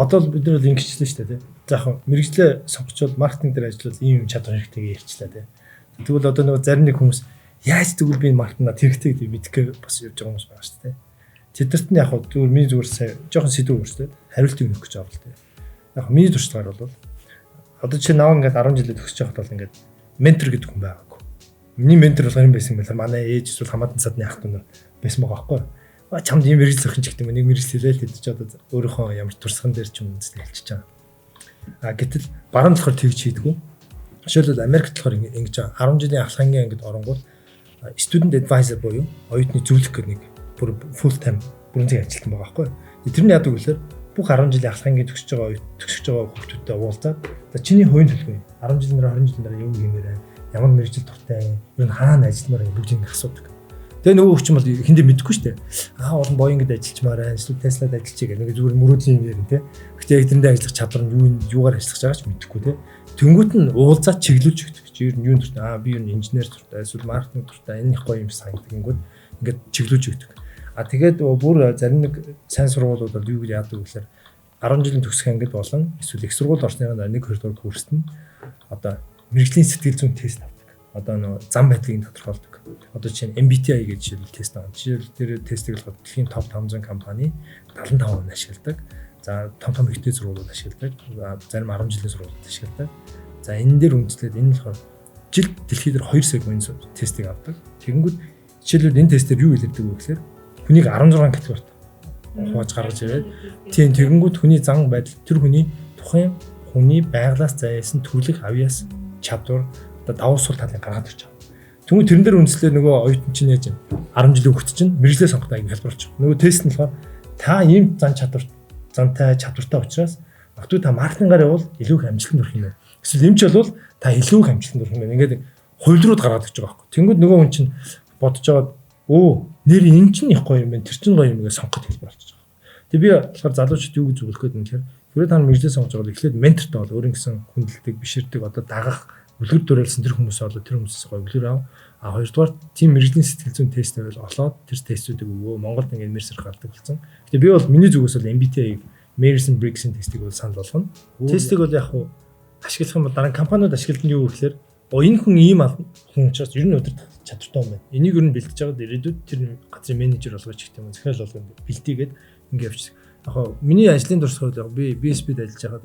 одоо л бид нар л ингэжлээ шүү дээ. За яг мэрэгчлээ сонгочвол маркетинг дээр ажиллавал ийм чадвар хэрэгтэй ярьчлаа тий. Тэгвэл одоо нөгөө зарим нэг хүмүүс яаж тэгвэл би маркетинг хэрэгтэй гэдэг мэдэхгүй бас явж байгаа хүмүүс байгаа шүү дээ. Тэдэрт нь яг зүгээр миний зүгээр сая жоохон сэдв өөрчлөөд хариулт өгөх гэж байгаа л тий. Яг миний туршлагаар бол одоо чи наваа ингээд 10 жилээ төгсөж байхад бол ингээд ментор гэдэг хүн байгаагүй. Миний ментор болохоор юм байсан юм байна. Манай ээж эсвэл хамаатан садны ах дүү байсан байгаа байхгүй. Чамд ийм мэрэгч зохин ч гэдэг юм нэг мэрэгч хэлээ л хэдэж одоо өөрийнхөө ямар турсган дээр ч юм үндэслэл хэлчихэж байгаа. Гэтэл баруун болохоор тэгж хийдэггүй. Жишээлбэл Америкт болохоор ингэж 10 жилийн ахлагын ангид оронгууд student advisor буюу оюутны зөвлөх гэдэг нэг бүр full time бүрэн цаг ажилтан байгаа байхгүй. Тэрний яадаг гэхээр бүх 10 жилийн ахлагын төгсөж байгаа хүүхдүүдтэй уулзаад за чиний хувийн төлөвлөгөө 10 жилийн дараа 20 жилийн дараа юу хиймээр байна? Ямар мэрэгжил дуртай юм? Юу хаана ажилламаар юм бүгдийг асуудаг. Тэгээ нөгөө хүчин бол хэндээ мэдэхгүй шүү дээ. Олон Boeing-д ажиллачмаар байна, эсвэл Tesla-д ажиллачээ гэх нэг зүгээр мөрөөдлийн юм ярина тий. Гэхдээ яг тэрэндээ ажиллах чадвар нь юугаар ажиллах байгаа ч мэдэхгүй тий. Тэнгүүт нь уулзаад чиглүүлж өгдөг. Чи ер нь юу дуртай? Би ер нь инженер дуртай, эсвэл маркетинг дуртай. Энэ их гоё юм санагддаг гингүүд ингээд чиглүүлж өгдөг. Тэгээд бүр зарим нэг сайн сургуулиуд бол юу гэж яадаг вэ гэхээр 10 жилийн төгсөх ангид болон эсвэл их сургууль орсны дараа 1 2 дугаар курст нь одоо мэрэгжлийн сэтгэл зүйн тест авдаг. Одоо нөө зам байдлыг тодорхойлдог. Одоо жишээ нь MBTI гэж жишээл тест авах. Жишээл тэр тестийг болохоор дэлхийн топ 500 компани 75% ашигладаг. За том ихтэй сургуулиуд ашигладаг. Зарим 10 жилийн сургуулиуд ашигладаг. За энэ дээр үндэслээд энэ болохоор жилд дэлхийд 2 сегмент тестийг авдаг. Тэгэнгүүт жишээлбэл энэ тестээр юу илэрдэг вэ гэхээр хүнийг 16 категорид хувааж гаргаж ирээд тийм тэгэнгүүт хүний зан байдал тэр хүний тухайн хүний байглаас зайсан төрлөх авьяас чадвар одоо давуу сул талыг гаргаад ирж байгаа. Тэгвэл тэрэн дээр үндэслээд нөгөө оюутан чинь яаж юм 10 жилийн хөвгт чинь мэрэгжлээ сонгох аяг хэлбэрч. Нөгөө тест нь болохоор та ийм зантай чадвартай учраас магадгүй та маркетингаар явбал илүү их амжилтанд хүрэх юм байна. Эсвэл эмч болвол та илүү их амжилтанд хүрэх юм байна. Ингээд хувилрууд гаргаад ирж байгаа байхгүй. Тэнгүүд нөгөө хүн чинь бодож байгаа нэр энэ чинь их гоё юм байна. Тэр чинь гоё юм гэж сонгоход хэлбэр болчихж байгаа. Тэгээ би болохоор залуучууд юу гэж зөвлөх гээд юм гэхээр хэрвээ та мэрэгжлээ сонгож байгаа бол эхлээд ментортой бол өөрийн гэсэн хүндэлдэг, биширдэг, одоо дагах, үлгэр дуурайлсан тэр хүмүүс болоо тэр хүмүүсээс гоё үлгэр ав. Хоёрдугаар тийм мэрэгжлийн сэтгэл зүйн тест байвал олоод тэр тестүүдийг өгөө. Монголд ингээд мэрсэр гардаг болсон. Тэгээ би бол миний зүгээс бол MBTI, Myers-Briggs-ийн тестийг бол санал болгоно. Тестийг бол яг хуу ашиглах юм бол дараа нь компаниуд ашигладаг нь юу гэхээр энэ хүн ийм хүн учраас ер нь өдөр чадвартай юм байна. Энийг ер нь бэлдэж байгаад ирээдүйд тэр газрын менежер болгож гэх юм захирал болгоно бэлтийгээд ингээд явчих. Яг миний ажлын туршлагад би BSP-д ажиллаж байхад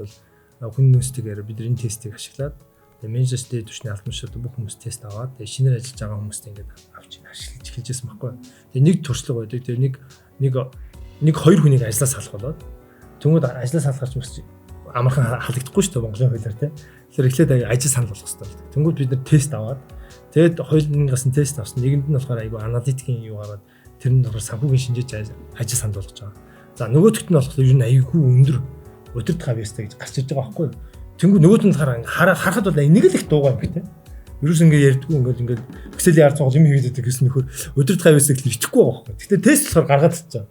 бол хүн нөөцтэйгээр бид энэ тестийг ашиглаад менежер стэйт түвшний албан тушаалд бүх хүмүүс тест аваад шинээр ажиллаж байгаа хүмүүст ингээд авч ашиглаж эхэлжсэн байхгүй. Тэгээ нэг туршлага байдаг. Тэгээ нэг хоёр хүнийг ажлаас салах болоод тэмүүд ажлаас салахч бас амархан халагдахгүй шүү дээ Монголын хуулиар тий. Тэгэхээр эхлээд ажил санал болгох хэрэгтэй болдог. Тэнгүүд бид нэр тест аваад тэгээд хоёулангаас нь тест авсан. Нэгэнд нь болохоор айгүй аналитикийн юу гараад тэр нь болохоор санхүүгийн шинжиж ажил санал болгож байгаа. За нөгөөдөгт нь болохоор ер нь айгүй өндөр өдөрт хавьяастай гэж гарч иж байгаа байхгүй юу? Тэнгүүд нөгөөд нь харахад бол нэг л их дуугаа юм тий. Ерөөс ингээд ярьдгүй ингээд Excel-ийн ард цогц юм хийдэг гэсэн нөхөр өдөрт хавьяастай л итгэхгүй байгаа байхгүй. Гэтэ тест болохоор гаргаад цацаа.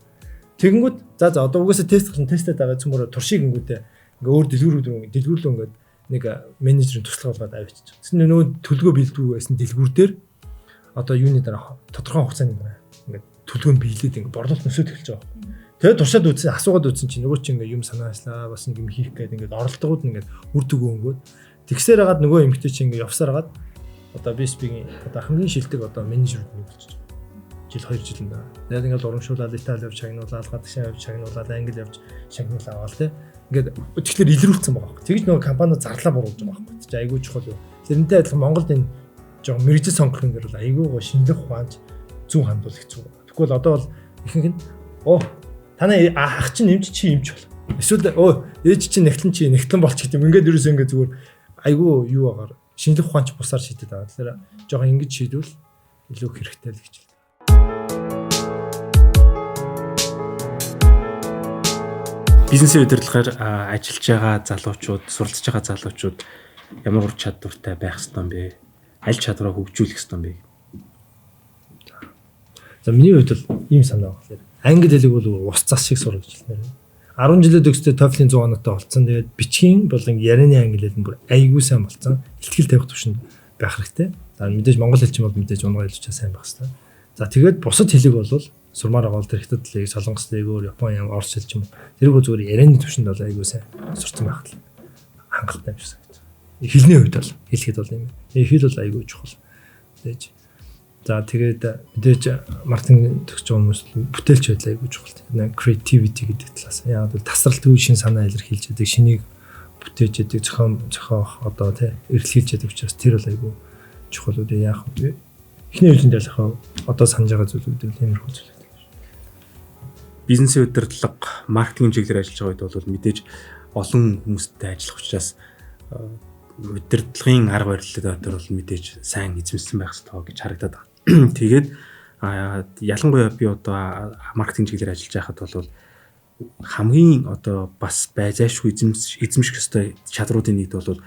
Тэгэнгүүт за одоо угаасаа тест гарсан тестэд байгаа цөмөр туршиг ингэдэ ингээ өөр дэлгүүрлөө ингээд нэг менежерийн туслах болгоод авчиж. Тэсний нөгөө төлгөө бэлдүү байсан дэлгүүр дээр одоо юуны дараа тодорхой хугацааны дараа ингээд төлгөө нь биелээд ингээд борлуулалт нөсөд эхэлж байгаа. Тэгээд туршаад үзсэн, асуугаад үзсэн чинь нөгөө чинь ингээд юм санаачлаа бас ингээд хийх гээд ингээд оролдогууд нь ингээд үр дүгөө өнгөд тэгсээр хагаад нөгөө эмгтэй чинь ингээд явсаар хагаад одоо BSP-ийн одоо хамгийн шилдэг одоо менежерүүд нэг болчих. Жил 2 жилийн дараа. Тэгээд ингээд урамшуулаад Итали явж шагнуулаад, гадагшаа явж шагнуулаад, Англи явж шагнуулаад аваад тий. Ингээд тэгэхээр илрүүлсэн байгаа. Тэгж нөгөө компаниуд зарлаа буруулж байгаа байхгүй. Тэг айгүй чухал юу. Тэрнтэй адилхан Монголд энэ жоо мэрэгжил сонгох юм дээр бол айгүй гоо шинжлэх ухаанч зүүн хандуул хэцүү. Тэгвэл одоо бол ихэнх нь танай ах чинь эмч чи эмч бол. Эсвэл ээж чинь нэгтлэн болч гэдэг юм. Ингээд ерөөсөө ингээд зүгээр айгүй юу агаар шинжлэх ухаанч бусаар шийдэд байгаа. Тэгэхээр жоохон ингэж шийдвэл илүү хэрэгтэй л гэж байна. Бизнесийн удирдлагаар ажиллаж байгаа залуучууд, суралцж байгаа залуучууд ямар ур чадвартай байх ёстой юм бэ? Аль чадвараа хөгжүүлэх ёстой юм бэ? За миний хувьд бол ийм санаа байна. Англи хэлийг бол ус цас шиг сурах гэж байна. 10 жилийн төгсдөө TOEFL-ийн 100 оноотой болцсон. Тэгээд бичгийн болон ярианы англи хэл нь бүр айгүй сайн болцсон. Илтгэл тавих төвшөнд байх хэрэгтэй. За мэдээж монгол хэл чинь бол мэдээж унгай хэлж сайн байх хэрэгтэй. За тэгээд бусад хэлийг бол сурмаар байгаа бол тэр хятад лиг, солонгос лиг, Япон, Орос хэл ч юм уу. Тэргүй зүгээр ярианы төвшөнд бол айгуу сайн сурсан байх л хангалттай юм шиг санагдав. Хэлний хувьд бол хэлэхэд бол юм. Хэл бол айгуу чухал. Тэгэж. За тэгээд мэдээж маркетинг төгсөж байгаа хүмүүс бүтээлч байдлаа айгуу чухал. Creativity гэдэг талаас. Яг бол тасралт үе шин санаа илэрхийлж яадаг, шинийг бүтээж яадаг, зохиох одоо тий эргэлхийлж яадаг учраас тэр бол айгуу чухал үү яах вэ? Эхний үеийн ялах одоо санаж байгаа зүйлүүд нь тиймэрхүү зүйл. Бизнесийн удирдлага, маркетинг чиглэлээр ажиллаж байгаа үед бол мэдээж олон хүмүүстэй ажиллах учраас удирдлагын арга барилууд дотор бол мэдээж сайн эзэмшсэн байх ёстой гэж харагдаад байна. Тэгээд ялангуяа би одоо маркетинг чиглэлээр ажиллаж байхад бол хамгийн одоо бас байзаашгүй эзэмших ёстой чадруудын нэгд бол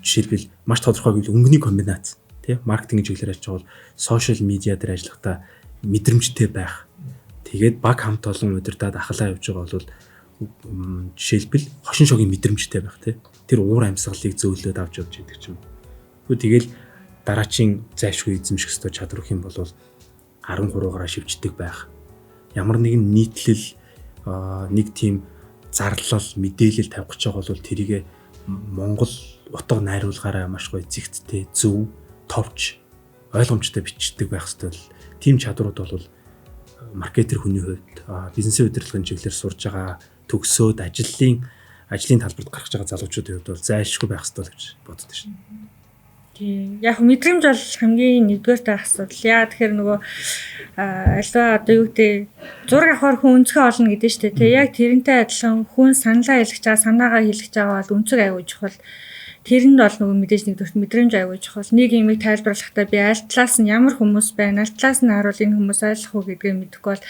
жишээлбэл маш тодорхой гэвэл өнгөний комбинац тий маркетинг чиглэлээр ажиллаж байгаа бол сошиал медиа дээр ажиллахдаа мэдрэмжтэй байх. Тэгээд баг хамт олон удирдаад ахлаа явж байгаа бол жишээлбэл хошин шогийн мэдрэмжтэй байх тий. Тэр уур амьсгалыг зөөлөд авч явж идэг ч юм. Тэгэл дараачийн зайшгүй эзэмших ёстой чадвар хэм бол 13-аараа шивждэг байх. Ямар нэгэн нийтлэл нэг тийм зарлал мэдээлэл тавих гэж байгаа бол тэрийг Монгол утга найруулгаараа маш гоё зэгцтэй, зөв, товч, ойлгомжтой бичдэг байх ёстой. Тийм чадварууд бол маркетер хүний хувьд бизнесийн удирдлагын чиглэлээр сурж байгаа төгсөөд ажлын талбарт гарч байгаа залуучуудын хувьд бол зайлшгүй байх ёстой гэж боддог шин. Тийм. Яг мэдрэмж бол хамгийн нэгдүгээр та асуудал. Яа тэгэхээр нөгөө альва одоо юу гэдэг зураг авахар хүн өнцгөө олно гэдэг нь шүү дээ. Яг тэрнтэй адилхан хүн саналаа хэлэх чаа, санаагаа хэлэх чагаа бол өнцөг аягүй чухал. Тэрэнд бол нөгөө мэдээж нэгдүгээр мэдрэмж аягүй чухал. Нэг юмыг тайлбарлахдаа би аль талаас нь ямар хүмүүс байна, аль талаас нь харуул энэ хүмүүс ойлгох уу гэдгийг мэдэхгүй бол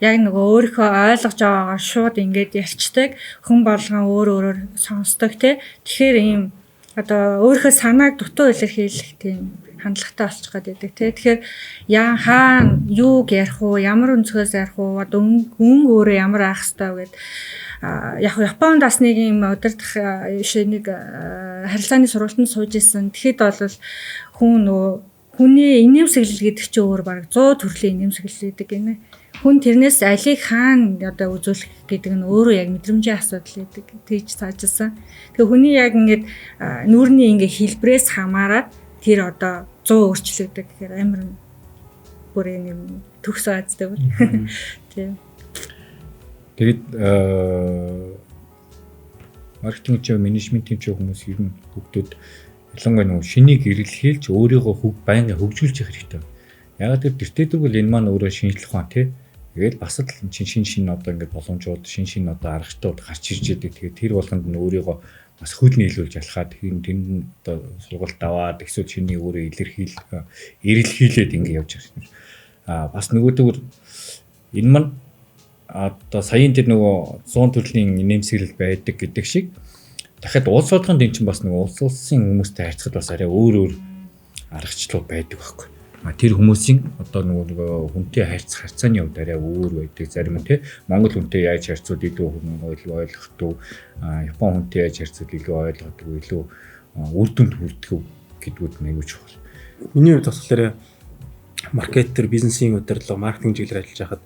яг нөгөө өөрийнхөө ойлгож байгаагаа шууд ингээд ялцдаг. Хүн болгон өөрөөр сонсдог тий. Тэгэхээр ийм одоо өөрийнхөө санааг дутуу илэрхийлэх тийм хандлагатай болчих гээд байдаг тий. Тэгэхээр хаана юуг ярих уу, ямар өнцгөөс ярих уу, одоо өнгө өөрөө ямар аах хэвээр гээд яг Японд бас нэг юм удирдах нэг харилцааны сургалтанд сууж исэн. Тэгэхэд бол хүн нөгөө хүний инээмсэглэл гэдэг чинь өөр баг 100 төрлийн инээмсэглэл гэдэг гинэ. Хүн тэрнээс алийг хаана одоо үзүүлэх гэдэг нь өөрөө яг мэдрэмжийн асуудал гэдэг тийж цаажсан. Тэгээ хүний яг ингээд нүүрний ингээд хэлбрээс хамаарат тэр одоо 100 өөрчлөгдөг гэхээр амар бүрийн юм төгс аазтай бүр. Тийм. Тэгээд маркетинг ч менежментийн ч хүмүүс ер нь хүүхдүүд ялангуяа нэг шинийг эргэлхийлж өөрийгөө байнга хөгжүүлж явах хэрэгтэй. Яг тэр дэвтэрдэг бол энэ маань өөрөө шинжлэх ухаан тий. Тэгээд бас л шин одоо ингээд боломжууд шин одоо аргачлалууд гарч ирж байгаа. Тэгээд тэр болгонд нь өөрийгөө бас хөл нийлүүлж ялхаад тэнд одоо сургалт аваад эсвэл шинийг өөрөө эргэлхийлээд ингээд явж байгаа. Бас нөгөөдөөр энэ маань одоо саяын тэр нөгөө 100 төрлийн нэмсэглэл байдаг гэдэг шиг дахиад улс ордонд эн чинь бас нөгөө улсын хүмүүстэй харьцахад бас арай өөр аргачлалууд байдаг байхгүй. Тэр хүмүүсийн одоо нөгөө хүнтэй харьцааны хувьд арай өөр байдаг. Зарим нь тий Монгол хүнтэй яаж харьцуул илүү ойлгохдоо, Япон хүнтэй яаж харьцуул илүү ойлгодог, илүү үр дүнд хүрдэг гэдгүүд нь аюул чухал. Миний хувьд болохоор маркетер, бизнесийн удирдлага, маркетинг чиглэлээр ажиллаж байхад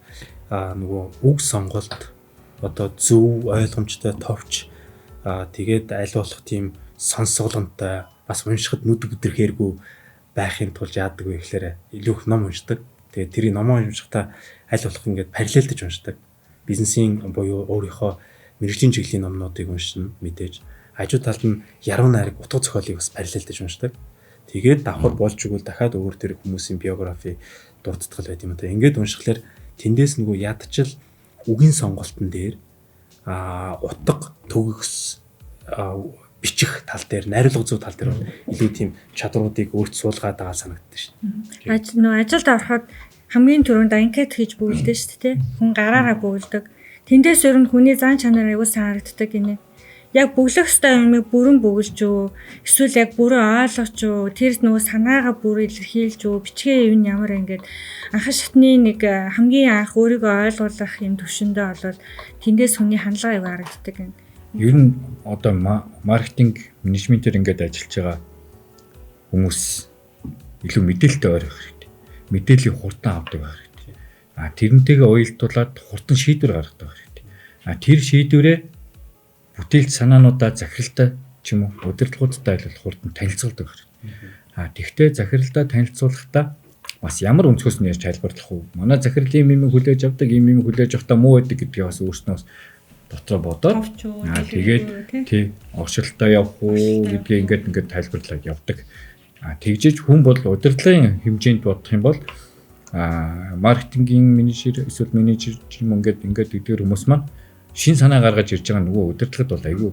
нөгөө үг сонголт одоо зөв, ойлгомжтой, товч тэгээд аль болох тийм сонсголонтой бас уншихад нүд бүдэрхээргүй байхын тулд яадаг вэ гэхээр илүү их ном уншдаг. Тэгээд тэрийг ном уншихдаа аль болох ингээд параллелдэж уншдаг. Бизнесийн буюу өөрийнхөө мэргэжлийн чиглэлийн номнуудыг уншина мэдээж. Хажуу талд нь яруу найраг утга зохиолыг бас параллелдэж уншдаг. Тэгээд давхар болж игэл дахиад өөр тэр хүмүүсийн биографи дурдтгал байт юм даа. Ингээд уншихлаар тэндээс нөгөө ядчил үгийн сонголтын дээр утга төгс бичих тал дээр, найруулга зүй тал дээр илүү тийм чадруудыг өөрт суулгаад байгаа санагддаг шин. Ажилд ороход хамгийн түрүүнд анкет хийж бөглөдөө шүү дээ. Хүн гараараа бөглөдөг. Тэндээс өөр нь хүний зан чанар аягүй санагддаг гинэ. Яг бөглөх ёстой юмыг бүрэн бөглөж үү, эсвэл яг бүрэн ойлгож үү, тэр нөгөө санаагаа бүр илэрхийлж үү, бичгээ юу ямар ингээд анхан шатны нэг хамгийн анх өөрийгөө ойлгуулах юм төвшөндөө болвол тэндээс хүний хандлага аягүй харагддаг гинэ. Ер нь одоо маркетинг менежментээр ингээд ажиллаж байгаа хүмүүс илүү мэдээлэлтэй байх хэрэгтэй. Мэдээллийг хурдан авдаг байх хэрэгтэй. Тэрнтэйгээ уялдуулаад хурдан шийдвэр гаргадаг хэрэгтэй. Тэр шийдвэрээ бүтээлч санаануудаа захиралтай ч юм уу удирдлагуудтай айлбал хурдан танилцуулдаг хэрэгтэй. Тэгвэл захиралтай танилцуулахдаа бас ямар өнцгөөс нь ярьж тайлбарлах вэ? Манай захирал ийм хүлээж авдаг, ийм хүлээж авахдаа муу байдаг гэдгийг бас өөрснөөс дотроо бодоод тэгээд тий оршилтоо явах уу гэдгийг ингээд тайлбарлаад явдаг. Тэгжиж хүн бол удирдлагын хэмжээнд бодох юм бол маркетингийн менежер эсвэл менежер юм ингээд эдгээр хүмүүс маань шин санаа гаргаж ирж байгаа нөгөө удирдлагад бол айгүй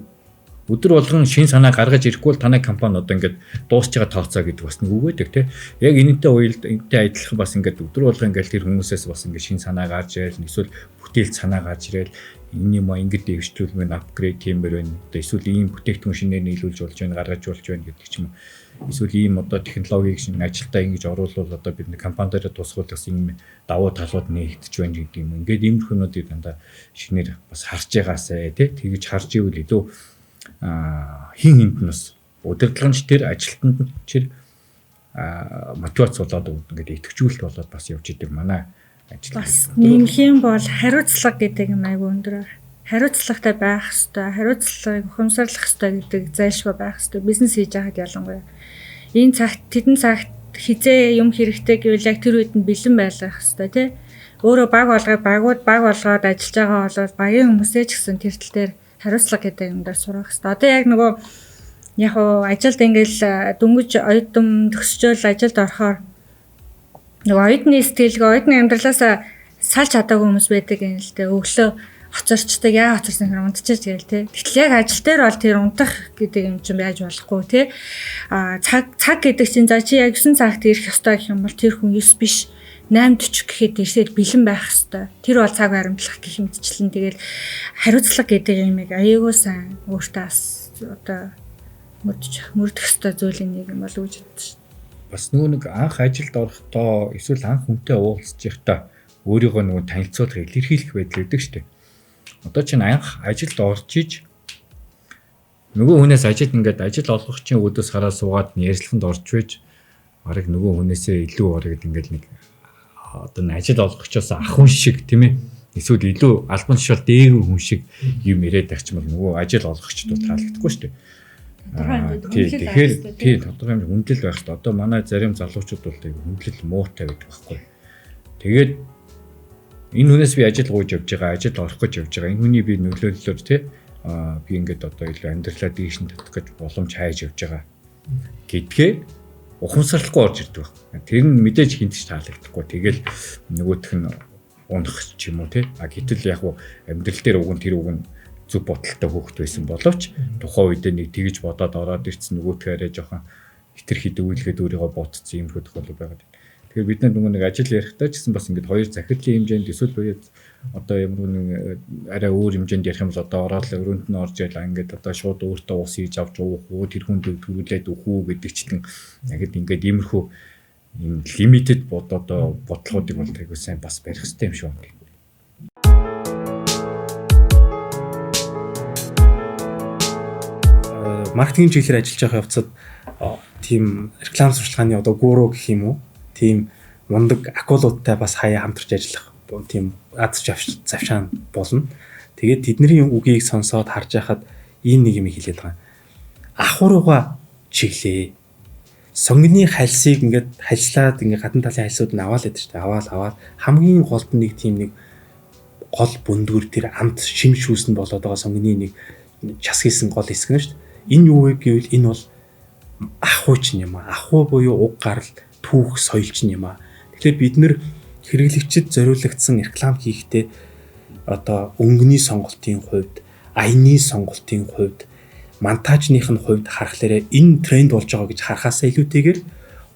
өдөр болгон шин санаа гаргаж ирэхгүй бол танай компани одоо ингээд дуусч байгаа тооцоо гэдэг бас нэг үг байдаг тий. Яг энэтэй энэтэй адилхан бас ингээд өдөр болгон ингээд тэр хүмүүсээс бас ингээд шин санаа гарч ирэл эсвэл бүтээлч санаа гарч ирэл энэ юм ингээд дэвшүүлмэн апгрейд хиймээр байна. Одоо эсвэл ийм бүтээгдэхүүн шинээр нийлүүлж болж байна, гаргаж болж байна гэдэг ч юм уу. Эсвэл ийм одоо технологиг шин ажилдаа ингэж оруулал одоо бид компани дээр тусгуулах юм давуу талууд нэгдэж байна гэдэг юм. Ингээд иймэрхүүнүүдийг дандаа шинээр бас харж байгаасай тий. Тэгж харж ивэл илүү хин хинд нь бас удирдлагч тэр ажилтнанд чир мотивац болоод ингээд идэвхжүүлэлт болоод бас явж идэг манай ажил. Бас нэмэх юм бол хариуцлага гэдэг юм айгүй өндөр. Хариуцлагатай байх хэрэгтэй, хариуцлагыг ухамсарлах хэрэгтэй гэдэг зайлшгүй байх хэрэгтэй. Бизнес хийж байхад ялангуяа энэ цагт тэдэн цагт хизээ юм хэрэгтэй гэвэл яг тэр үед нь бэлэн байлгах хэрэгтэй тий. Өөрөө баг болгоод ажиллаж байгаа бол багийн хүмүүсээ ч гэсэн тэр тал дээр хариуцлага гэдэг юм дээр сурах хэрэгтэй. Одоо яг нөгөө яг ажилд ингээл дөнгөж оюутан төгсчөөл ажилд орохоор нөгөө оюутны сэтгэлгээ оюутны амьдралаасаа салж чадаагүй хүмүүс байдаг юм л дээ. Өглөө хоцорчдаг яа хоцорсон хэрэг унтчихж гээл те. Гэтэл яг ажил дээр бол тэр унтах гэдэг юм чинь байж болохгүй те. Цаг гэдэг чинь за чи яг 9 цагт ирэх ёстой гэх юм бол тэр хүн 9 биш 8:40 гэхэд ирсээр бэлэн байх ёстой. Тэр бол цаг баримтлах гэх мэтчлэн тэгэл хариуцлага гэдэг юмыг аягүй сайн өөртөө бас одоо мөрдөх ёстой зүйлийн нэг юм болов гэж бодсон шүү. Бас нөгөө нэг анх ажилд орохдоо эсвэл анх хүнтэй уулзж байхдаа өөрийгөө нөгөө танилцуулах илэрхийлэх байдал өгдөг шүү дээ. Одоо чинь анх ажилд орж иж нөгөө хүнээс ажилд ингээд ажил олгох чинь өдөөс хараа суугаад ярьслаханд орж байж барыг нөгөө хүнээсээ илүү ороод ингээд нэг одоо ажил олгогчоос ах хүн шиг тийм ээ эсвэл илүү албан тушаал дээгүүр хүн шиг юм яриад авчмал нөгөө ажил олгогчдод таалагдахгүй шүү дээ. Тэгэхээр тий тодорхой хэмжээ хүндлэл байх хэрэгтэй. Одоо манай зарим залуучууд бол хүндлэл муутай байдаг байхгүй. Тэгээд энэ хүнээс би ажил гуйж явж байгаа, ажил орох гэж явж байгаа. Энэ хүний би нөлөөллөөр тий би ингээд одоо илүү амьдралаа дээш нь татах гэж боломж хайж явж байгаа гэдгээ ухамсарлахгүй орж ирдэг байна. Тэр нь мэдээж хинтж таалагдахгүй. Тэгэл нөгөөх нь унах ч юм уу тий. Гэтэл яг амьдрал дээр уг нь тэр уг нь зүг бодолтой хөөхт байсан боловч тухайн үед нэг тэгж бодоод ороод ирсэн нөгөөдгөө жоохон хитрхи дүүлгээд өөрийгөө ботцсон юм хөөх тохиолдол байгаад. Тэгэхээр бид нөгөө нэг ажил ярихдаа ч гэсэн бас ингээд хоёр захирлын хэмжээнд эсвэл одоо ямар нэг арай өөр хэмжээнд ярих юм бол одоо ороод өрөөнд нь орж ялаа ингээд одоо шууд өөртөө ус хийж авч уух уу тэр хүнд төрүүлээд өгөх үү гэдэг чинь яг ингээд иймэрхүү юм лимитэд одоо бодлогоодыг бол айгуу сайн бас барих хэрэгтэй юм шиг байна. Маркетинг чиглэлээр ажиллаж байгаа явцад тийм реклам сурчлагын одоо гуру гэх юм уу тийм мундаг акулуудтай бас хаяа хамтарч ажиллах тийм аз завшаан болно. Тэгээд тэдний үгийг сонсоод харж байхад ийм нэг юм хэлээд байгаа. Ахуурууга чиглээ. Сонгины хальсыг ингээд хальслаад ингээд гадна талын хальсууд нь аваад байдаг шүү дээ. Аваад хамгийн голд нэг тийм нэг гол бүндгүр тэр амт шим шүүс нь болоод байгаа сонгины нэг час хийсэн гол хэсэг нь шүү дээ. Энэ юу вэ гэвэл энэ бол ахуйч юм аа. Ахуй буюу уг гарал түүх соёлч юм аа. Тэгэхээр бид нэр хэрэглэгчид зориулагдсан реклам хийхдээ одоо өнгөний сонголтын хувьд, аяны сонголтын хувьд, монтажных нь хувьд харахаараа энэ тренд болж байгаа гэж харахаас илүүтэйгээр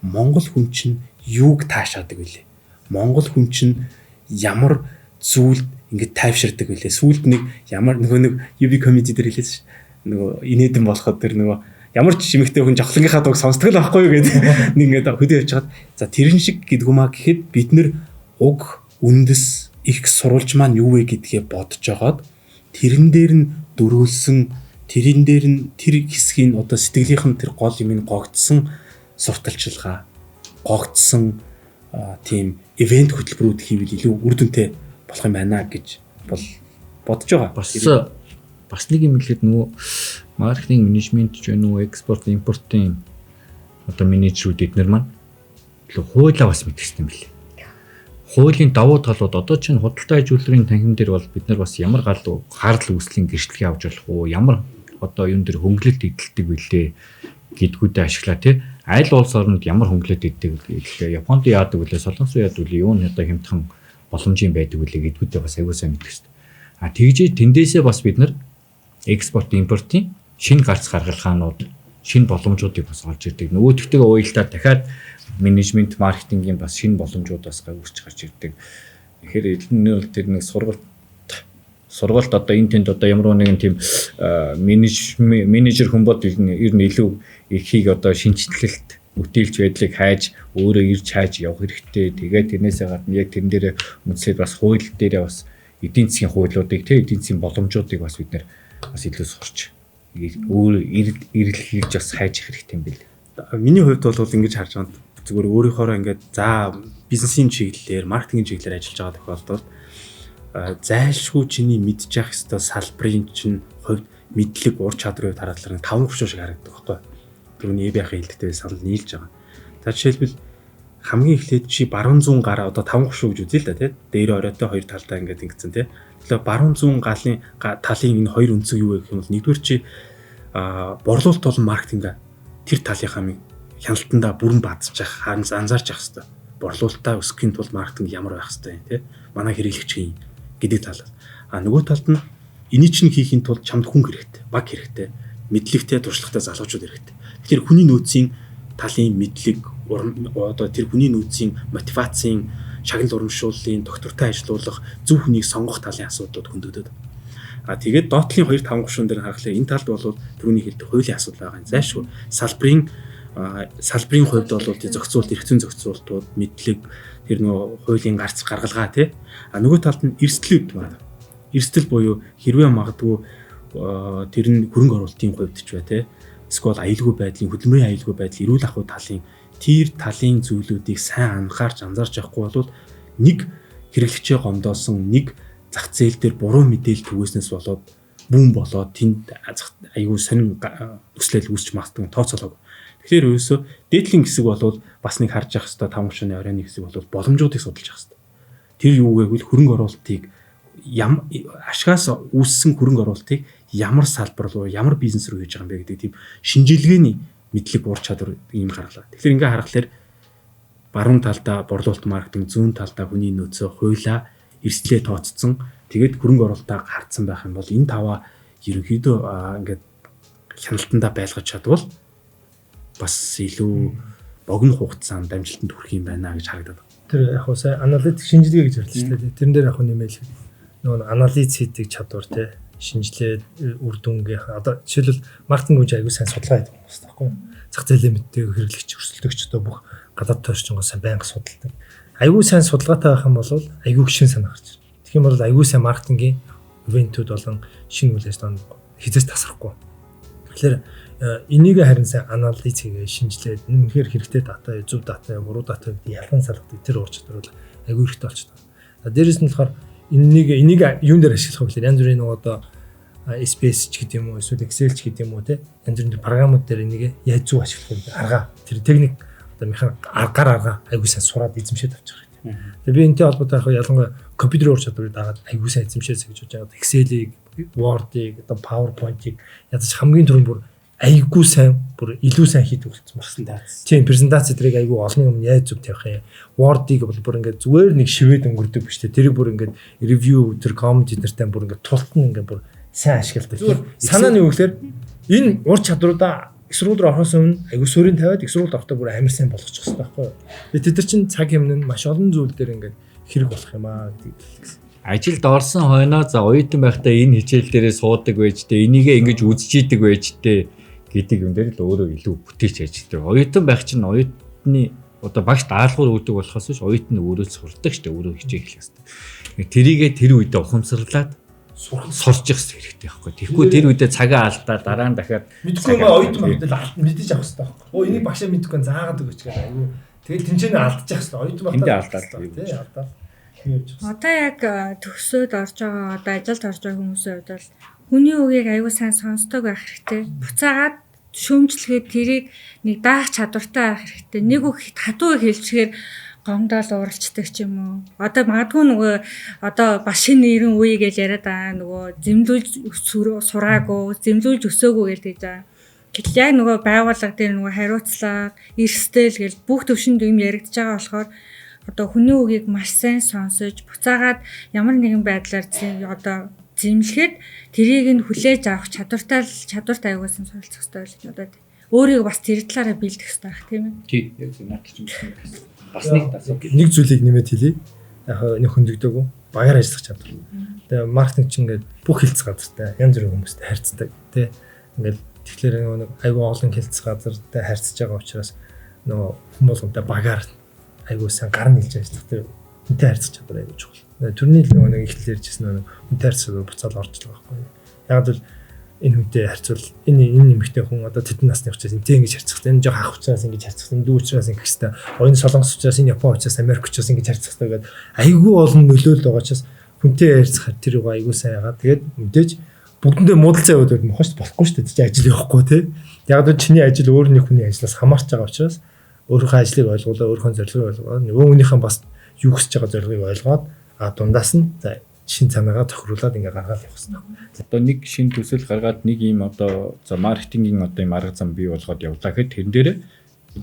Монгол хүн чинь юуг таашаадаг вүлээ? Монгол хүн чинь ямар зүйлд ингэж тайвширдаг вүлээ? Сүүлд нэг ямар нэг UV comedy дээр хэлсэн шүү. Нөгөө инээдэн болоход тэр нөгөө ямар ч чимэгтэй хүн жавхлангийнхаа дууг сонсдог л байхгүй юу гэдэг нэг ингээд хөдөө явж хаад за тэрэн шиг гэдгүмаа гэхэд бид нэр уг үндэс их сурвалж маань юу вэ гэдгээ бодож жагаад тэрэн дээр нь дөрүүлсэн тэрэн дээр нь тэр хэсгийн одоо сэтгэлийнх нь тэр гол юм ин гогдсон сурталчилгаа гогдсон тийм ивент хөтөлбөрүүд хийвэл илүү үр дүнтэй болох юм байна гэж бодож байгаа. Бас нэг юм хэлээд нөгөө маркетинг менежмент ч нөгөө экспорт импортын одоо менежерүүд эднэр маань илүү хуулиа бас мэдэх хэрэгтэй юм билээ. Хуулийн давуу талууд одоо чинь худалдаа аж үйлдвэрийн танхим дээр бол бид нар бас ямар гарал үүслийн гэрчлэгийг авч болох уу, ямар одоо юун дээр хөнгөлөлт эдэлдэг билээ гэдгүүдэд ашиглаа тий. Аль улс орнод ямар хөнгөлөлт эддэг вэ? Японд яадаг вэ? Солонгос яадаг вэ? Юу нь одоо хямдхан боломжийн байдаг вэ гэдгүүдэд бас аягүй сайн мэдэх хэрэгтэй. Тэгжээ тэндээсээ бас бид нар экспорт импортын шинэ гарц гаргалгаанууд, шинэ боломжуудыг бас олж ирдэг. Нөгөөдөгтэйгээ уялдаад дахиад менежмент маркетингийн бас шинэ боломжууд бас үүсч гарч ирдэг. Тэгэхээр энэ бол тэр нэг сургалт одоо энэ тэнд одоо ямар нэгэн тийм менежер хүн бол ер нь илүү ихийг одоо шинжлэлт бүтээлч байдлыг хайж өөрөө ирж хайж явах хэрэгтэй. Тэгээд тэрнээсээ гадна яг тэрэн дээр үндэслээд бас хууль дээрээ бас эдийн засгийн хуулиудыг эдийн засгийн боломжуудыг бас бид нэр бас илүү сурч өөр эрэлхийлж бас хайж их хэрэгтэй юм билээ. Миний хувьд бол ингэж харж байгаа зүгээр өөрийнхоороо ингээд за бизнесийн чиглэлээр, маркетингийн чиглэлээр ажиллаж байгаа тохиолдолд зайлшгүй чиний мэдчих ёстой салбарын чинь хувьд мэдлэг ур чадрын хувьд харахад 5 гушуу шиг харагддаг байхгүй. Түрүүний яахын хэлдэгтэй санал нийлж байгаа. За жишээлбэл хамгийн эхлээд чи баруун зүүн гараа одоо 5 гушуу гэж үзье л да тий. Дээр оройтой хоёр талдаа ингээд ингэсэн тий. Тэгэхээр баруун зүүн талын энэ хоёр өнцөг юу вэ гэх юм бол нэгдүгээр чи борлуулалт болон маркетинг тэр талынхаа хяналтандаа бүрэн бадчих анзаарч явах хэрэгтэй. Борлуулалтаа өсгөхийн тулд маркетинг ямар байх хэрэгтэй тий. Манай хэрэглэгчийн гэдэг талаас. Нөгөө талд нь энийг чинь хийхин тулд чамд хүн хэрэгтэй, баг хэрэгтэй, мэдлэгтэй, туршлагатай залуучууд хэрэгтэй. Тэгэхээр хүний нөөцийн талын мэдлэг одоо тэр хүний нөөцийн мотивацийн шагнал урамшууллын доктортой ажиллах зөв хүнийг сонгох талын асуудлууд хөндөгдөд. Тэгээд доотлын 2-5 гушуун дээр харахад энэ талд бол түрүүний хэлдэг хуулийн асуудал байгаа юм. Зайлшгүй салбарын хувьд бол зохицуулт, эрх зүйн зохицуултууд, мэдлэг тэр нөө хуулийн гарц гаргалгаа тий. Нөгөө талд нь эрсдлүүд байна. Эрсдэл буюу хэрвээ магадгүй тэр нь хөрөнгө оруулалтын хувьд ч бай тий. Эсвэл аюулгүй байдлын, хөдөлмөрийн аюулгүй байдал, эрүүл ахуй талын тэр талын зүйлүүдийг сайн анзаарч явахгүй бол нэг хэрэглэгчээ гомдоосон, нэг зах зээл дээр буруу мэдээлэл түгээснээс болоод бүүн болоод тэнд аюул сонин өслөл үүсч магадгүй тооцоолог. Тэгэхээр ерөөсөө дээдлийн хэсэг бол бас нэг харж явах хэрэгтэй 5 гушууны оройны хэсэг бол боломжуудыг судалж явах хэрэгтэй. Тэр юу гэвэл хөрөнгө оруулалтыг ашгаас үүссэн хөрөнгө оруулалтыг ямар салбар руу, ямар бизнес руу хийж байгаа юм бэ гэдэг тийм шинжилгээний мэдлэг ур чадвар ийм гаргалаа. Тэгэхээр ингээ харахаар баруун талдаа борлуулалт маркетинг, зүүн талдаа хүний нөөцөө хуйлаа эрсдлээ тооцсон. Тэгээд хөрөнгө оруулалтаа хардсан байх юм бол энэ таваа ерөнхийдөө ингээд хяналтандаа байлгаж чадвал бас илүү богино хугацаанд амжилтанд хүрэх юм байна гэж харагдаад байна. Тэр яг хөө сая аналитик шинжилгээ гэж ярьж байна шүү дээ. Тэрэн дээр яг хөө нэмэл нөгөө анализ хийдэг чадвар те шинжилээд үр дүнгийн одоо жишээлбэл маркетинг гэж аягүй сайн судалгаа хийдэг хүмүүс таахгүй. Зах зээлийн мэддэг хэрэглэгч өрсөлдөгч одоо бүх гадаад тойрчонгоо сайн байнга судалдаг. Аягүй сайн судалгаатай байх юм бол аягүй шин санаа гарч ирнэ. Тэгэх юм бол аягүй сайн маркетингийн ивентүүд болон шинэ үйл ажиллагаанд хязгаарч тасрахгүй. Тэгэхээр энийг харин сайн анализ хийгээ шинжилээд үнэхээр хэрэгтэй дата, зөв дата, буруу дата гэдэг ялган салгадаг тэр ур чадвар бол аягүй хэрэгтэй болчихдог. Дээрээс нь болохоор энийг юун дээр ашиглах вэ гэхээр янз бүрийн нөгөө одоо SPS ч гэдэг юм уу, эсвэл Excel ч гэдэг юм уу те янз бүрийн програмууд дээр энийг яаж зөв ашиглах вэ арга тэр техник одоо механик арга аягүй сайн сураад эзэмшээд авчих хэрэгтэй. Тэгээ би энэтэй холбоотой яг ялангуяа компьютерийн ур чадварыг дагаад аягүй сайн эзэмшээс гэж бодож байгаа. Excel-ийг, Word-ийг, одоо PowerPoint-ийг ядаж хамгийн түрүүнд бүр аягүй сайн бүр илүү сайн хийдэг болсон байна. Тийм презентац зэрэг аягүй олон юм яаж зөв тавих юм. Word-ийг бол бүр ингээд зүгээр нэг шивээд өнгөрдөг биш те. Тэрийг бүр ингээд review тэр comment эдэртэй бүр ингээд тултан ингээд бүр сайн ашигладаг. Санаа нь юу гэхээр энэ ур чадваруудаа их сургууль руу орохоос өмнө аягүй суурийн тавиад их сургуульд орохдоо бүр амар сайн болгочих хэрэгтэй байхгүй юу. Тэд нар чинь цаг юмн маш олон зүйл дээр ингээд хэрэг болох юм аа гэдэг. Ажилд орсон хойноо за оюутан байхдаа энэ хичээл дээрээ суудаг байж тээ энийгээ ингэж үзчихийдэг байж тээ гэдэг юм дээр л өөрөө илүү бүтээч ажилладаг. Оюутан байх чинь оюутны одоо багш даалгавар өгдөг болохоос биш оюутан өөрөө сурдаг шүү дээ өөрөө хичээх хэрэгтэй. Тэрийгээ тэр үедээ ухамсарлаад сурч явах хэрэгтэй байхгүй. Тэгэхгүй тэр үедээ цагаа алдаа дараа нь дахиад мэдгүй юм оюутан байхдаа мэдээж авах хэрэгтэй байхгүй. Энийг багшаа мэдгүй заагаад өгөөч гэдэг аюу Тэгээд тэнцэнэ алдчих хэвээр оюутан Тэндээ батал алдаад. тий алдаад юм явж байгаа. Одоо яг төгсөөд орж байгаа одоо ажилд орж байгаа хүмүүсийн хувьд бол хүний үгийг аюул сайн сонсдог байх хэрэгтэй. Буцаагаад шүүмжлэхэд тэрийг нэг даах чадвартай байх хэрэгтэй. Нэг үг хатуу хэлчихээр гомдол уралцдаг ч юм уу. Одоо магадгүй нөгөө одоо бас шинэ нэрэн үе гэж яриад байгаа нөгөө зэмлүүлж сураагүй, зэмлүүлж өсөөгүй гэж тэгж байгаа. Гэтэл яг нөгөө байгууллага дээр нөгөө хариуцлага, эрсдэл гэж бүх төвшөнд юм яригдж байгаа болохоор одоо хүний үгийг маш сайн сонсож буцаагаад ямар нэгэн байдлаар одоо зэмлэхэд тэрийг нь хүлээж авах чадвартай аюулсан суралцах хэрэгтэй гэж бодоод өөрийгөө бас тэр талаараа бэлдэх хэрэгтэй байх тийм ээ. Тий, яг наад чинь бас нэг зүйлийг нэмээд хэлье. Яг нэг хөндөөгдөөгүй багаар ажиллах чадвар. Тэгээ маркетинг чинь ингээд бүх хэлц газартай янз бүрийн хүмүүстэй харьцдаг тий. Ингээд тэгэхээр нэг аюул олон хэлц газартай харьцаж байгаа учраас нөгөө хүмүүс болгонтэй багаар аюул сайн гар нийлж ажиллах тэр үнтэй харьцах чадвар аюул чухал. Төрний нөгөө нэг ихлээр ярьжсэн нөгөө үнтэй харьцах буцаад орж байгаа байхгүй. Яг л энэ хүнтэй харьцвал энэ нэмэгтэй хүн одоо тэдэн насны учраас энтэй ингэж харьцах. Энэ жоо ах учраас ингэж харьцах. Энэ дүү учраас ингэж хэвээр оюун солонгос учраас энэ Япон учраас Америк учраас ингэж харьцах гэдэг айгүй олон нөлөөлөл байгаа учраас хүнтэй харьцах тэр айгүй сайн яагаад тэгээд мэдээж бүгдэндээ муудалцаа яваад мохош болохгүй шүү дээ. Ажил явахгүй тий. Яг л чиний ажил өөр нэг хүний ажлаас хамаарч байгаа учраас өөрийнхөө ажлыг ойлгуулаа, өөрийнхөө зорилгыг ойлгоод нөгөө хүнийхэн бас юу хүсэж байгаа зорилгыг ойлгоод дундаас нь шин цанаагаа тохируулаад ингээ гаргаад явах хэрэгтэй. Одоо нэг шин төсөл гаргаад нэг ийм одоо за маркетингийн одоо ийм арга зам бий болгоод явлаа гэхэд тэрэн дээр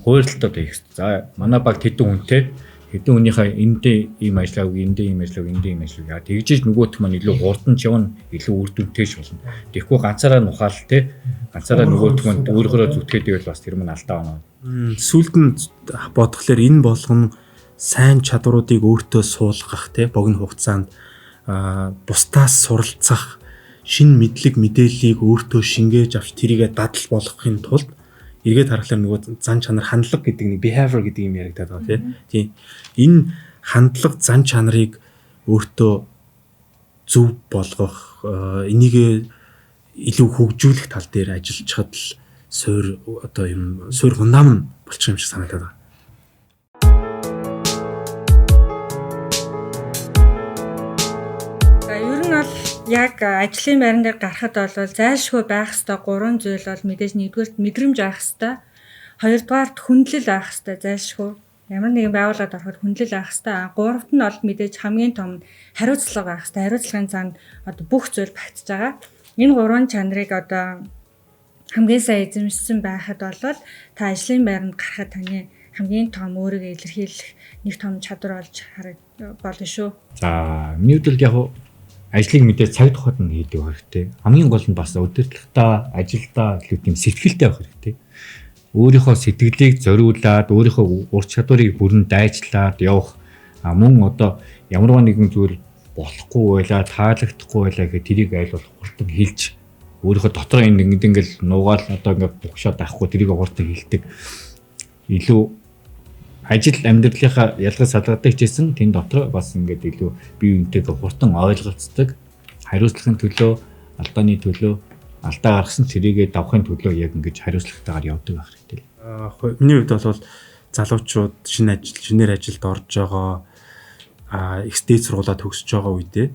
хуваарлтаа хийх хэрэгтэй. За манай баг хэдэн хүнийхээ эндээ ийм ажиллааг, эндээ ийм ажиллааг. Тэгжиж нөгөөх маань илүү хурдан ч явна, илүү үр дүнтэйш болно. Тэгэхгүй ганцаараа нухаал те. Ганцаараа нөгөөх маань өөрөөрөө зүтгээд ивэл бас тэр мань алдаа байна. Сүүлд нь бодглохлоор энэ болгон сайн чадваруудыг өөртөө суулгах те богино хугацаанд бусдаас суралцах шинэ мэдлэг мэдээллийг өөртөө шингээж авч тэрийгэ дадал болгохын тулд эргээд харахаар нөгөө зан чанар хандлага гэдэг нэг behavior гэдэг юм яригадаад байгаа тийм. Энэ хандлага зан чанарыг өөртөө зөв болгох энийг илүү хөгжүүлэх тал дээр ажиллаж чад л суур одоо юм суур фундамент болчих юм шиг санагдаад байна. Яг ажлын байран дээр гарахад бол зайлшгүй байх ёстой 3 зүйл бол мэдээж нэгдүгээрт мэдрэмж авах ёстой. Хоёрдугаарт хүндлэл авах ёстой зайлшгүй. Ямар нэгэн байгууллагад ороход хүндлэл авах ёстой. Гуравт нь бол мэдээж хамгийн том хариуцлага авах ёстой. Хариуцлагын цаана одоо бүх зүйл багтж байгаа. Энэ 3 чанарыг одоо хамгийн сайн эзэмшсэн байхад бол та ажлын байранд гарахад таны хамгийн том өөрийгөө илэрхийлэх нэг том чадвар болж болно шүү. За, миний хувьд яг ажлыг мэдээ цаг тухайд нь хийдэг хэрэгтэй. Хамгийн гол нь бас удирдлагатаа, ажилдаа илүү тийм сэтгэлтэй байх хэрэгтэй. Өөрийнхөө сэтгэлийг зориулаад, өөрийнхөө ур чадварыг бүрэн дайчлаад явах. Мөн одоо ямарваа нэгэн зүйл болохгүй байлаа, таалагдахгүй байлаа гэхэд тэрийг айл болох хурдан хэлж өөрийнхөө дотор ингээл нуугаал одоо ингээд бухшаад авахгүй тэрийг хурдан хэлдэг. Илүү ажил амьдралынхаа ялгаж салгадаг гэсэн тэн дотор бас ингээд илүү бие биентэйгээ хурдан ойлголцдог. Хариуцлагын төлөө, алдааны төлөө, алдаа гаргасан тэрийгэ давахын төлөө яг ингэж хариуцлагатайгаар явдаг байх хэрэгтэй. Миний хувьд бол залуучууд шинээр ажилд орж байгаа экстэйц сургуулаа төгсөж байгаа үедээ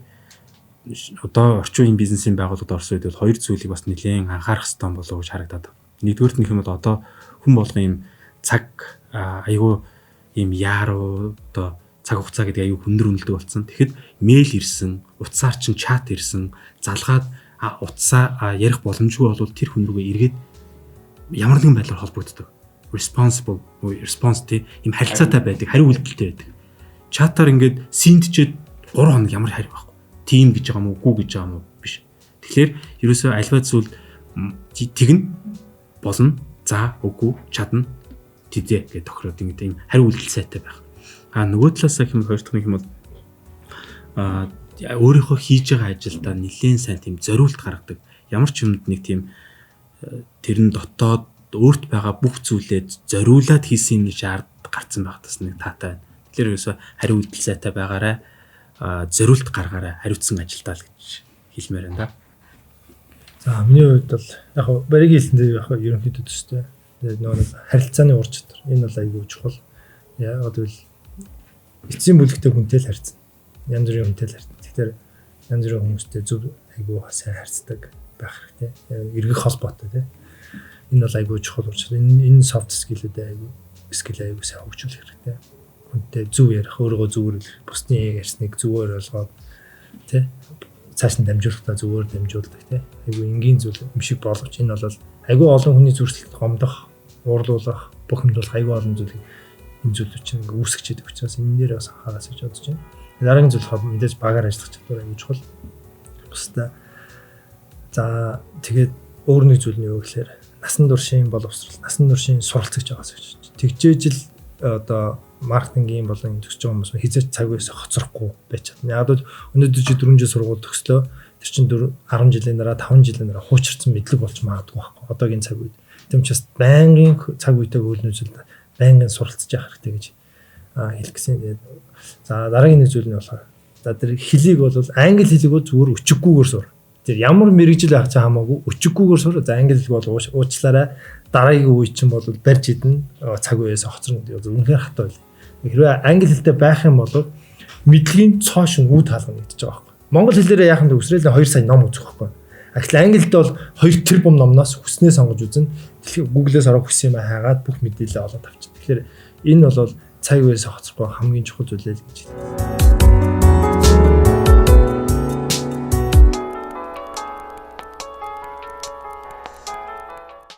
одоо орчин үеийн бизнесийн байгууллагад орсон үед бол хоёр зүйлийг бас нэлээд анхаарах хэрэгтэй болов уу гэж харагдаад байна. Нэгдүгээрт нь хэмээл одоо хүн болгон ийм цаг айгүй ийм яаруу одоо цаг хугацаа гэдэг аюу хүндэр үнэлдэг болсон. Тэгэхэд мэйл ирсэн, утсаар чинь чат ирсэн, залгаад утсаа ярих боломжгүй бол тэр хүн рүүгээ эргээд ямар нэгэн байдлаар холбогддог. Responsible response тийм харилцаатай байдаг, хариу үйлдэлтэй байдаг. Чатаар ингээд синдчээд 3 хоног ямар хариу байхгүй. Тим гэж байгаа мó, үгүй гэж байгаа мó биш. Тэгэхээр ерөөсөө альва зүйл тэгнэ болно. За, үгүй, чадна. Тэдээ гэж тохироод ингээд юм хариу үйлдэл сайтай байх. Нөгөө талаас нь хоёр дахь юм бол өөрийнхөө хийж байгаа ажилдаа нэлээд сайн тийм зориулт гаргадаг. Ямар ч юмд нэг тийм тэр нь дотоод өөрт байгаа бүх зүйлээ зориулаад хийсэн юм шиг ард гарцсан байхдаас нэг таатай байна. Тэгэхээр ерөөсөө хариу үйлдэл сайтай байгаарай. Зориулт гаргаарай. Хариуцсан ажилдаа л гэж хэлмээр байна да. За миний хувьд бол яг баригийн хэлсэн дээр яг ерөнхийдөө төстэй. Нөгөө харилцааны ур чадвар энэ бол аягүй чухал. Яг бол эцсийн бүлэгтэй хүнтэй л харьцсан. Янз бүрийн хүнтэй л харьцсан. Тэгэхээр янз бүрийн хүмүүстэй зөв айгүй сайн харьцдаг байх хэрэгтэй. Эргэх холбоотой тий. Энэ бол айгүй чухал учраас энэ soft skill-үүдээ айгүй сайн хөгжүүлэх хэрэгтэй. Хүнтэй зөв ярих, өөрийгөө зөвөр бусдын ярьсныг зөвөр ойлгоод тий цааш нь дамжуулахдаа зөвөр дамжуулдаг тий. Айгүй энгийн зүйл юм шиг болгож энэ бол айгүй олон хүний зүрхлэлд гомдох, уурлуулах, бухимдуулах айгүй олон зүйлийг энэ зүйлүүд чинь ингээ үүсгэж байдаг учраас энэ дээр бас анхаараас гэж бодож байна. Дараагийн зүйл мэдээж багаар ажиллах чадвар айгүй чухал. Бусдаа за тэгээд өөр нэг зүйл нь юу гэхээр насан туршийн боловсрол, насан туршийн суралцагч байгаас гэж. Тэгжээж л одоо маркетингийн болон төгсөж байгаа хүмүүс хязгаарч цаг үеэс хоцрохгүй байж чадна. Яг л өнөөдөр чи 4 жил сургууль төгслөө. Тэр чин 10 жилийн дараа 5 жилийн дараа хуучирсан мэдлэг болж магадгүй байхгүй. Одоогийн цаг үед. Тэм учраас байнгын цаг үетэй хөлнөжл байнгын суралцж явах хэрэгтэй гэж хэлэх гэсэн. Тэгээд за дараагийн нэг зүйл нь болохоор за тэр хэлийг бол англи хэлийг бол зүгээр өчиггүйгээр сур. Тэр ямар мэрэгжил авах цаа хамаагүй өчиггүйгээр сур. За англи хэл бол уучлаарай. Дараагийн үе чинь бол барьж идэн цаг үеэс хоцрно гэдэг үнэхээр хатаа байл. Хэрвээ англи хэлтэй байх юм бол мэдлэгийн цоошин үд хаалгана гэж байгаа байхгүй. Монгол хэлээрээ яахан төгсрэл 2 сая ном үзэх байхгүй. Гэтэл англи хэлтэй бол 2 тэрбум номноос хүснээ сонгож үзэн Google-ээс орох хүс юм хаагаад бүх мэдээлэл олоод авчих. Тэгэхээр энэ бол цаг үеэс хоцрохгүй хамгийн чухал зүйл л гэж хэлээ.